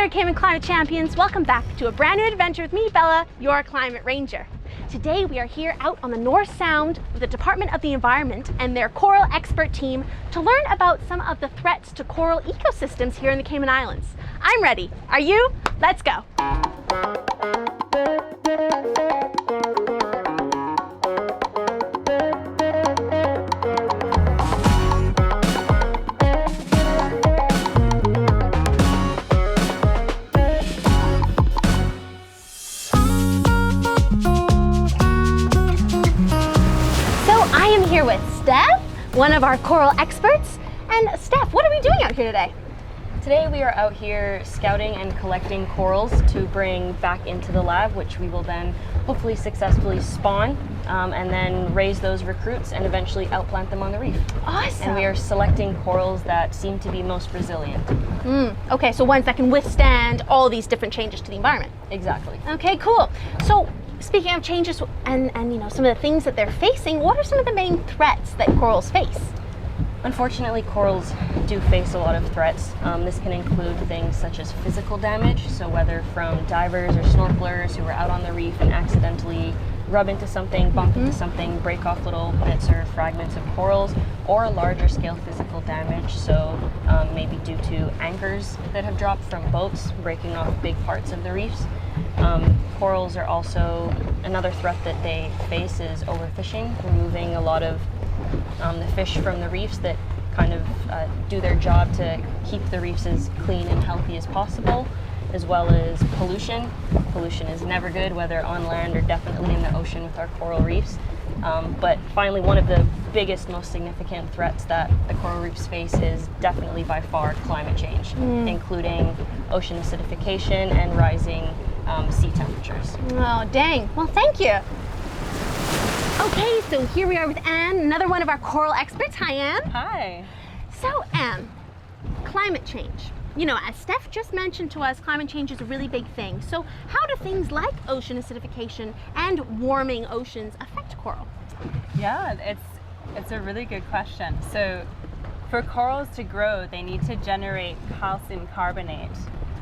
there, Cayman Climate Champions. Welcome back to a brand new adventure with me, Bella, your Climate Ranger. Today we are here out on the North Sound with the Department of the Environment and their coral expert team to learn about some of the threats to coral ecosystems here in the Cayman Islands. I'm ready. Are you? Let's go. Here with Steph, one of our coral experts. And Steph, what are we doing out here today? Today we are out here scouting and collecting corals to bring back into the lab, which we will then hopefully successfully spawn and then raise those recruits and eventually outplant them on the reef. Awesome. And we are selecting corals that seem to be most resilient. Okay, so ones that can withstand all these different changes to the environment. Exactly. Okay, cool. So speaking of changes and some of the things that they're facing, what are some of the main threats that corals face? Unfortunately, corals do face a lot of threats. This can include things such as physical damage, so whether from divers or snorkelers who are out on the reef and accidentally rub into something, bump into something, break off little bits or fragments of corals, or larger scale physical damage, so maybe due to anchors that have dropped from boats, breaking off big parts of the reefs. Corals are also another threat that they face is overfishing, removing a lot of the fish from the reefs that kind of do their job to keep the reefs as clean and healthy as possible, as well as pollution. Pollution is never good, whether on land or definitely in the ocean with our coral reefs. But finally, one of the biggest, most significant threats that the coral reefs face is definitely by far climate change, including ocean acidification and rising sea temperatures. Oh, dang. Well, thank you. Okay, so here we are with Anne, another one of our coral experts. Hi, Anne. Hi. So, Anne, climate change. You know, as Steph just mentioned to us, climate change is a really big thing. So how do things like ocean acidification and warming oceans affect coral? Yeah, it's a really good question. So for corals to grow, they need to generate calcium carbonate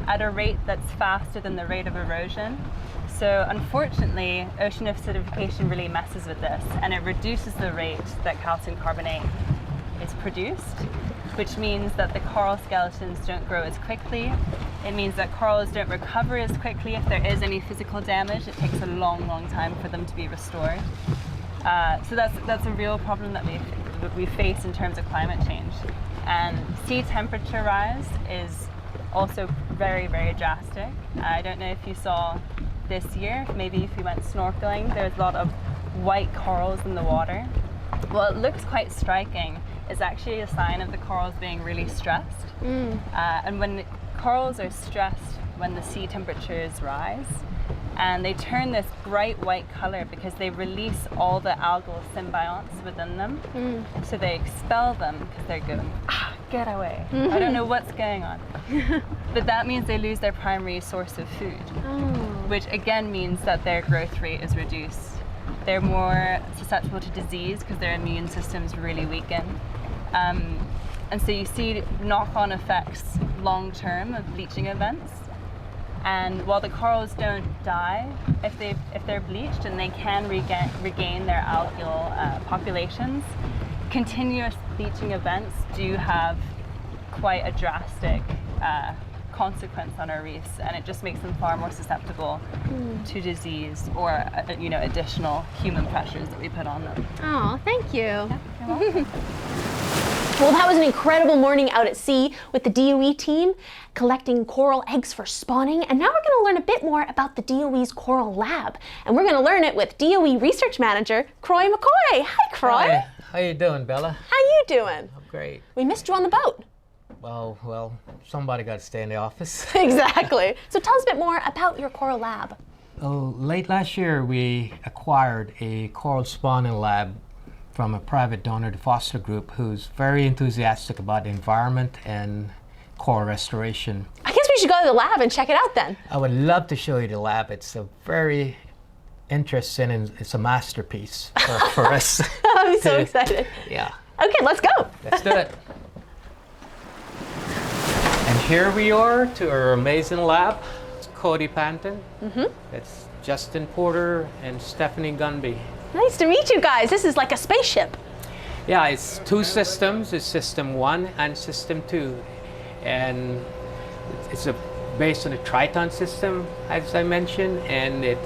at a rate that's faster than the rate of erosion. So unfortunately, ocean acidification really messes with this, and it reduces the rate that calcium carbonate is produced, which means that the coral skeletons don't grow as quickly. It means that corals don't recover as quickly if there is any physical damage. It takes a long, long time for them to be restored. So that's a real problem that we face in terms of climate change. And sea temperature rise is also very, very drastic. I don't know if you saw this year, maybe if you went snorkeling, there's a lot of white corals in the water. Well, it looks quite striking. It's actually a sign of the corals being really stressed. And when corals are stressed, when the sea temperatures rise, and they turn this bright white color because they release all the algal symbionts within them. So they expel them because they're going, get away. I don't know what's going on. But that means they lose their primary source of food, which again means that their growth rate is reduced. They're more susceptible to disease because their immune systems really weaken. And so you see knock-on effects long-term of bleaching events. And while the corals don't die, if they're bleached and they can regain their algal populations, continuous bleaching events do have quite a drastic consequence on our reefs, and it just makes them far more susceptible to disease or additional human pressures that we put on them. Oh, thank you. Yeah, you're welcome. Well, that was an incredible morning out at sea with the DOE team collecting coral eggs for spawning. And now we're going to learn a bit more about the DOE's Coral Lab. And we're going to learn it with DOE Research Manager, Croy McCoy. Hi, Croy. Hi. How you doing, Bella? How you doing? I'm great. We missed you on the boat. Well, somebody got to stay in the office. Exactly. So tell us a bit more about your Coral Lab. Oh, late last year, we acquired a coral spawning lab from a private donor, the Foster Group, who's very enthusiastic about the environment and coral restoration. I guess we should go to the lab and check it out then. I would love to show you the lab. It's a very interesting and it's a masterpiece for us. I'm so excited. Yeah. Okay, let's go. Let's do it. And here we are to our amazing lab. It's Cody Panton. It's Justin Porter and Stephanie Gunby. Nice to meet you guys. This is like a spaceship. Yeah, it's two systems. It's System 1 and System 2. And it's based on a Triton system, as I mentioned, and it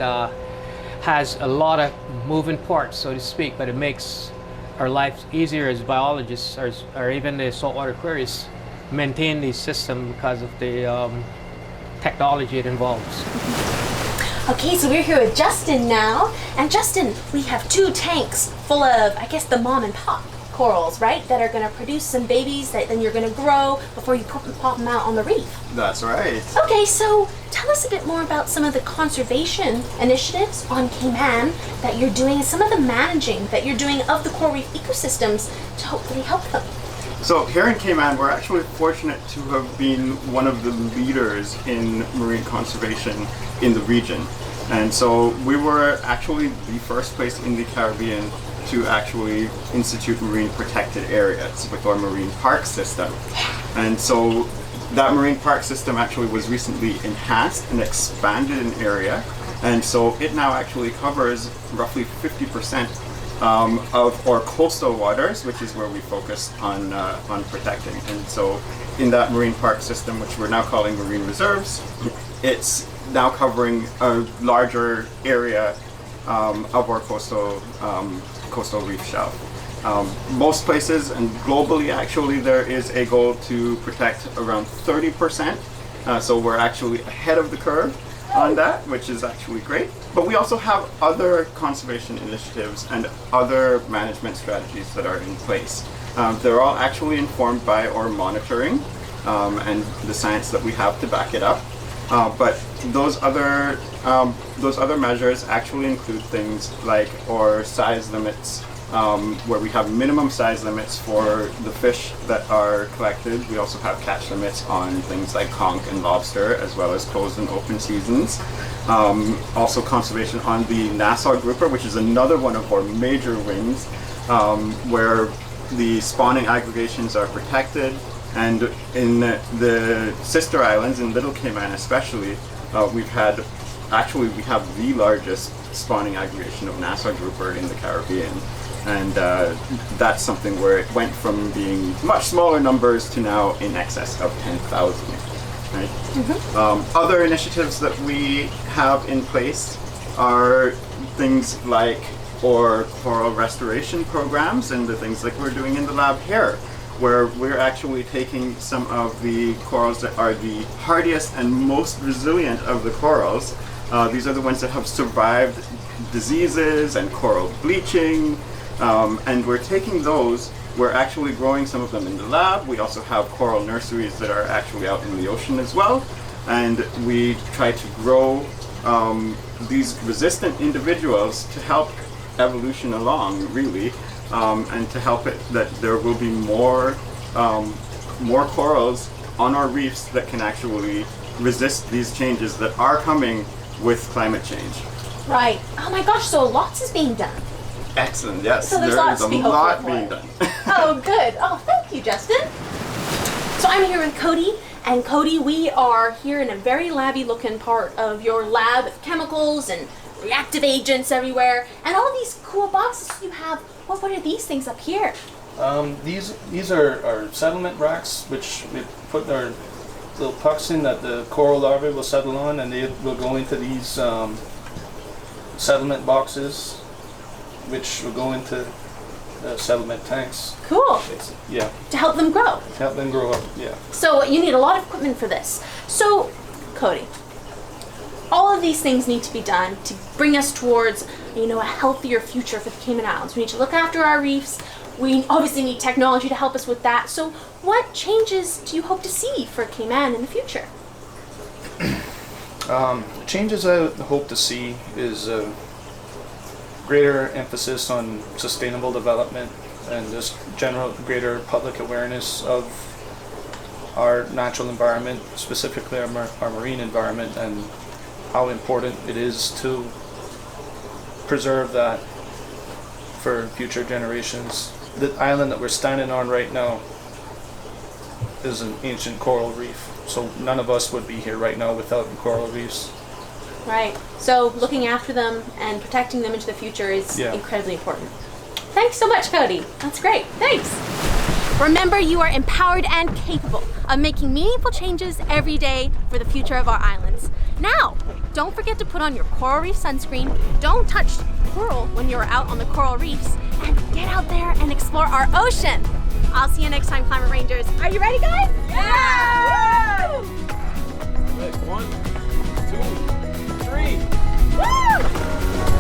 has a lot of moving parts, so to speak, but it makes our lives easier as biologists or even the saltwater aquarists maintain these systems because of the technology it involves. Okay, so we're here with Justin now. And Justin, we have 2 tanks full of, I guess, the mom and pop corals, right? That are gonna produce some babies that then you're gonna grow before you pop them out on the reef. That's right. Okay, so tell us a bit more about some of the conservation initiatives on Cayman that you're doing and some of the managing that you're doing of the coral reef ecosystems to hopefully help them. So here in Cayman, we're actually fortunate to have been one of the leaders in marine conservation in the region. And so we were actually the first place in the Caribbean to actually institute marine protected areas with our marine park system. And so that marine park system actually was recently enhanced and expanded in area. And so it now actually covers roughly 50% of our coastal waters, which is where we focus on protecting. And so in that marine park system, which we're now calling marine reserves, it's now covering a larger area of our coastal reef shelf. Most places and globally actually there is a goal to protect around 30%. So we're actually ahead of the curve on that, which is actually great. But we also have other conservation initiatives and other management strategies that are in place. They're all actually informed by our monitoring and the science that we have to back it up. But those other measures actually include things like our size limits, where we have minimum size limits for the fish that are collected. We also have catch limits on things like conch and lobster, as well as closed and open seasons. Also conservation on the Nassau grouper, which is another one of our major wings, where the spawning aggregations are protected. And in the sister islands, in Little Cayman especially, we have the largest spawning aggregation of Nassau grouper in the Caribbean. And that's something where it went from being much smaller numbers to now in excess of 10,000. Right? Other initiatives that we have in place are things like our coral restoration programs and the things like we're doing in the lab here, where we're actually taking some of the corals that are the hardiest and most resilient of the corals. These are the ones that have survived diseases and coral bleaching, and we're taking those, we're actually growing some of them in the lab. We also have coral nurseries that are actually out in the ocean as well, and we try to grow these resistant individuals to help evolution along, really. And to help it that there will be more corals on our reefs that can actually resist these changes that are coming with climate change. Right. Oh my gosh, so lots is being done. Excellent, yes. So there's lots to be hopeful lot for. being done. Oh, good. Oh, thank you, Justin. So I'm here with Cody, and Cody, we are here in a very labby looking part of your lab with chemicals and reactive agents everywhere, and all these cool boxes you have. What are these things up here? These are our settlement racks, which we put our little pucks in that the coral larvae will settle on, and they will go into these settlement boxes, which will go into settlement tanks. Cool. Yeah. To help them grow. Help them grow up. Yeah. So you need a lot of equipment for this. So, Cody, all of these things need to be done to bring us towards, a healthier future for the Cayman Islands. We need to look after our reefs. We obviously need technology to help us with that. So what changes do you hope to see for Cayman in the future? Changes I hope to see is a greater emphasis on sustainable development and just general greater public awareness of our natural environment, specifically our marine environment, and how important it is to preserve that for future generations. The island that we're standing on right now is an ancient coral reef. So none of us would be here right now without coral reefs. Right. So looking after them and protecting them into the future is incredibly important. Thanks so much, Cody. That's great. Thanks. Remember, you are empowered and capable of making meaningful changes every day for the future of our islands. Now, don't forget to put on your coral reef sunscreen, don't touch coral when you're out on the coral reefs, and get out there and explore our ocean. I'll see you next time, Climate Rangers. Are you ready, guys? Yeah! Woo! Right, 1, 2, 3. Woo!